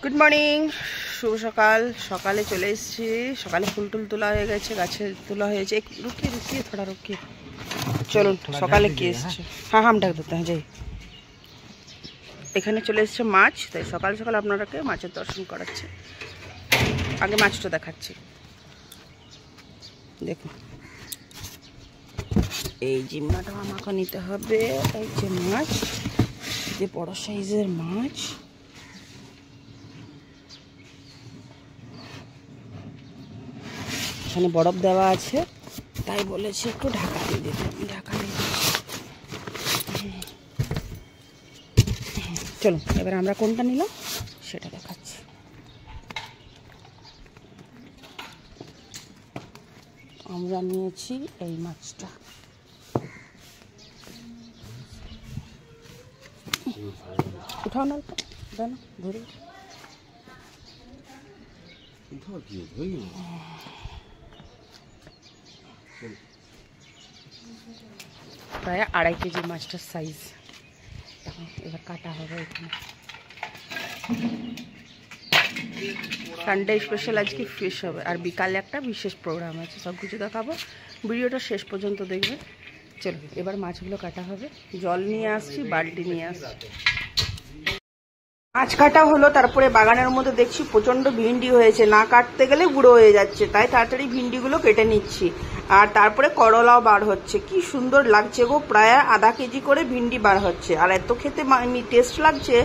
Good morning, শুভ সকাল। সকালে চলে এসেছি, সকালে ফুল টুল তোলা হয়ে গেছে, গাছে তোলা হয়েছে। রুকিয়ে রুকিয়ে থোড়া রুকিয়ে, চলুন সকালে কি এসছে। হ্যাঁ হাম ডাক দিতে হ্যাঁ যাই। এখানে চলে এসছে মাছ, তাই সকাল সকাল আপনারাকে মাছের দর্শন করাচ্ছে। আগে মাছটা দেখাচ্ছি, দেখুন। এই জিম্মাটা আমাকে নিতে হবে। এই যে মাছ, যে বড় সাইজের মাছ, এখানে বরফ দেওয়া আছে, তাই বলেছে একটু ঢাকা দিয়ে দিতে। আমি ঢাকা দিয়ে চলুন এবার আমরা কোনটা নিলাম সেটা দেখাচ্ছি। আমরা নিয়েছি এই মাছটা। উঠাও না, দেন ধরে প্রায় 2.5 কেজি মাছটার সাইজ। এবার কাটা হবে এখানে। সানডে স্পেশাল আজকে ফিশ হবে, আর বিকালে একটা বিশেষ প্রোগ্রাম আছে, সব কিছু দেখাবো। ভিডিওটা শেষ পর্যন্ত দেখবে। চলো এবার মাছগুলো কাটা হবে। জল নিয়ে আসছি, বালতি নিয়ে আসছি। মাছ কাটা হলো, তারপরে বাগানের মধ্যে দেখছি প্রচন্ড ভিন্ডি হয়েছে, না কাটতে গেলে বুড়ো হয়ে যাচ্ছে, তাই তাড়াতাড়ি ভিন্ডিগুলো কেটে নিচ্ছি। আর তারপরে করলাও বার হচ্ছে, কি সুন্দর লাগছে গো, প্রায় 1/2 কেজি করে ভিন্ডি বার হচ্ছে। আর এত খেতে টেস্ট লাগছে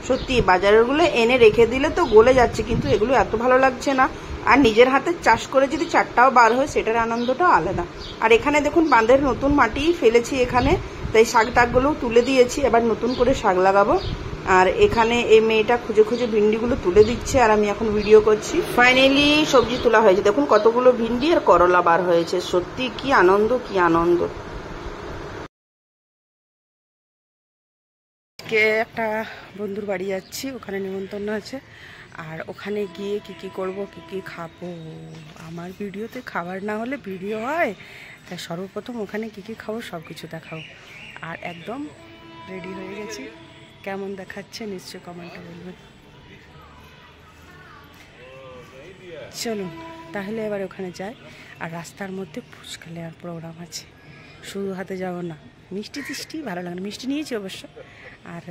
সত্যি। বাজারেরগুলো এনে রেখে দিলে তো গলে যাচ্ছে, কিন্তু এগুলো এত ভালো লাগছে না। আর নিজের হাতে চাষ করে যদি 4টাও বার হয়, সেটার আনন্দটাও আলাদা। আর এখানে দেখুন বাঁধের নতুন মাটি ফেলেছি এখানে, তাই শাক টাকগুলোও তুলে দিয়েছি। এবার নতুন করে শাক লাগাবো। আর এখানে এই মেয়েটা খুঁজে খুঁজে ভিন্ডিগুলো তুলে দিচ্ছে, আর আমি এখন ভিডিও করছি। ফাইনালি সবজি তোলা হয়েছে, দেখুন কতগুলো ভিন্ডি আর করলা বার হয়েছে। সত্যি কি আনন্দ, কি আনন্দ। আজকে একটা বন্ধুর বাড়ি যাচ্ছি, ওখানে নিমন্ত্রণ আছে। আর ওখানে গিয়ে কি কি করব, কি কি খাবো, আমার ভিডিওতে খাবার না হলে ভিডিও হয়, তাই সর্বপ্রথম ওখানে কি কি খাবো সব কিছু দেখাবো। আর একদম রেডি হয়ে গেছি, কেমন দেখাচ্ছে নিশ্চয়ই কমেন্টে বলবেন। চলুন তাহলে এবার ওখানে যাই। আর রাস্তার মধ্যে ফুচকা নেওয়ার প্রোগ্রাম আছে, শুধু হাতে যাব না। মিষ্টি টিষ্টি ভালো লাগে না, মিষ্টি নিয়েছি অবশ্য, আর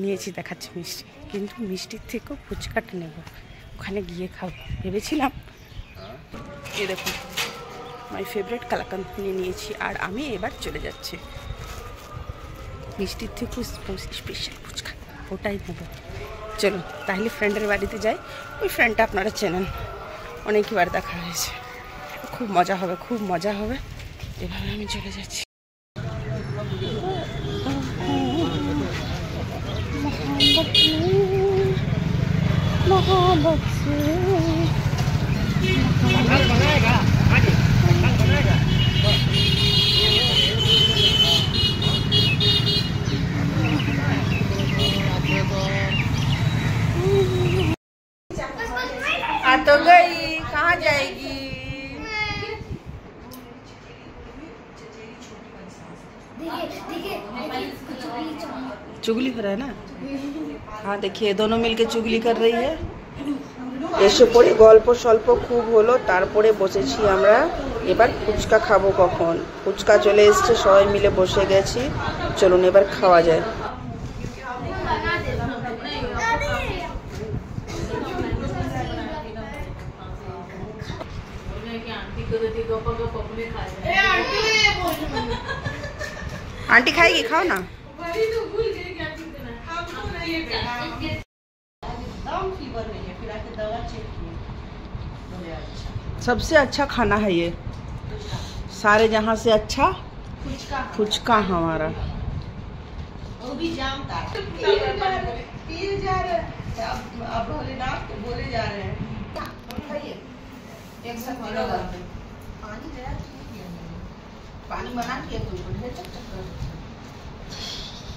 নিয়েছি দেখাচ্ছি মিষ্টি, কিন্তু মিষ্টির থেকেও ফুচকাটা নেব, ওখানে গিয়ে খাবো ভেবেছিলাম। এ দেখুন মাই ফেভারিট কালাকান্দ নিয়েছি, আর আমি এবার চলে যাচ্ছি। মিষ্টির থেকেও স্পেশাল ফুচকা, ওটাই নেব। চলুন তাহলে ফ্রেন্ডের বাড়িতে যাই। ওই ফ্রেন্ডটা আপনারা চেনেন, অনেকবার দেখা হয়েছে। খুব মজা হবে, খুব মজা হবে। এভাবে আমি চলে যাচ্ছি। आ तो गई, कहाँ जाएगी? चुगली हो रहा है ना। हाँ देखिए दोनों मिलके चुगली कर रही है। এসে পড়ে গল্প স্বল্প খুব হলো, তারপরে বসেছি আমরা। এবার ফুচকা খাবো কখন। ফুচকা চলে এসছে, সবাই মিলে বসে গেছি। চলুন এবার খাওয়া যায়। आंटी खाएगी, खाओ ना। सबसे अच्छा खाना है ये, सारे जहाँ से अच्छा फुचका हमारा। वो भी जानता है। अब भोलेनाथ को बोले जा रहे हैं। एक साथ पानी बना के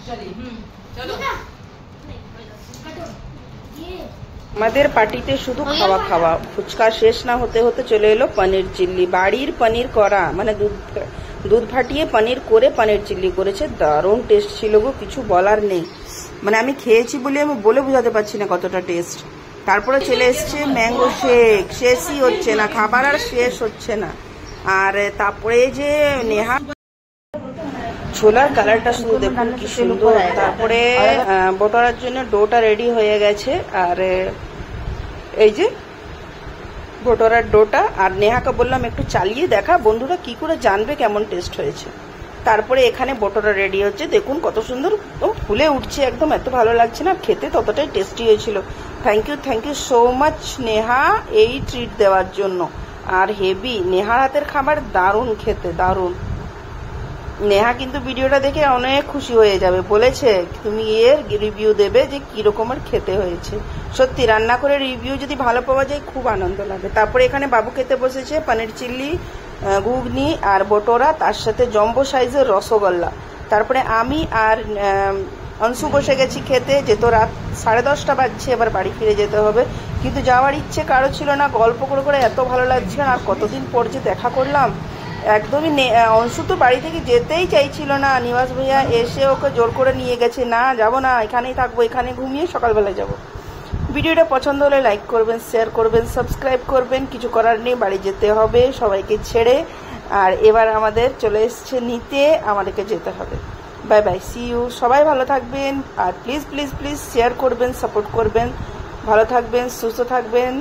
चलिए चलो। আমাদের পার্টিতে শুধু খাওয়া খাওয়া। ফুচকা শেষ না হতে হতে চলে এলো পনির চিল্লি। বাড়ির পনির করা, মানে দুধ ফাটিয়ে পনির করে পনির চিল্লি করেছে। দারুণ টেস্ট ছিল গো, কিছু বলার নেই। মানে আমি খেয়েছি বলে আমি বলে বোঝাতে পারছি না কতটা টেস্ট। তারপরে চলে এসছে ম্যাঙ্গো শেক, শেষই হচ্ছে না, খাবার আর শেষ হচ্ছে না। আর তারপরে যে নেহা ছোলার কালারটা শুধু দেখুন কি সুন্দর। তারপরে বটারার জন্য ডোটা রেডি হয়ে গেছে, আর এই যে বটারার ডোটা। আর নেহাকে বললাম একটু চালিয়ে দেখা, বন্ধুরা কি করে জানবে কেমন টেস্ট হয়েছে। তারপরে এখানে বটারা রেডি হচ্ছে, দেখুন কত সুন্দর ফুলে উঠছে একদম, এত ভালো লাগছে না, খেতে ততটাই টেস্টি হয়েছিল। Thank you so much Neha এই ট্রিট দেওয়ার জন্য। আর হেভি নেহার হাতের খাবার দারুণ খেতে, দারুণ। নেহা কিন্তু ভিডিওটা দেখে অনেক খুশি হয়ে যাবে, বলেছে তুমি এর রিভিউ দেবে যে কিরকমের খেতে হয়েছে। সত্যি রান্না করে রিভিউ যদি ভালো পাওয়া যায় খুব আনন্দ লাগে। তারপরে এখানে বাবু খেতে বসেছে পনির চিল্লি, ঘুগনি আর বটোরা, তার সাথে জম্বো সাইজের রসগোল্লা। তারপরে আমি আর অংশু বসে গেছি খেতে, যেহেতু রাত 10:30 বাজছে, এবার বাড়ি ফিরে যেতে হবে। কিন্তু যাওয়ার ইচ্ছে কারো ছিল না, গল্প করে করে এত ভালো লাগছিল। আর কতদিন পর যে দেখা করলাম, একদমই। অংশু তো বাড়ি থেকে যেতেই চাইছিল না, নিবাস ভাইয়া এসে ওকে জোর করে নিয়ে গেছে, না যাব না, এখানেই থাকবো, এখানে ঘুমিয়ে সকালবেলা যাব। ভিডিওটা পছন্দ হলে লাইক করবেন, শেয়ার করবেন, সাবস্ক্রাইব করবেন। কিছু করার নেই, বাড়ি যেতে হবে সবাইকে ছেড়ে। আর এবার আমাদের চলে এসছে নিতে, আমাদেরকে যেতে হবে। Bye bye, see you. সবাই ভালো থাকবেন, আর প্লিজ প্লিজ প্লিজ শেয়ার করবেন, সাপোর্ট করবেন। ভালো থাকবেন, সুস্থ থাকবেন।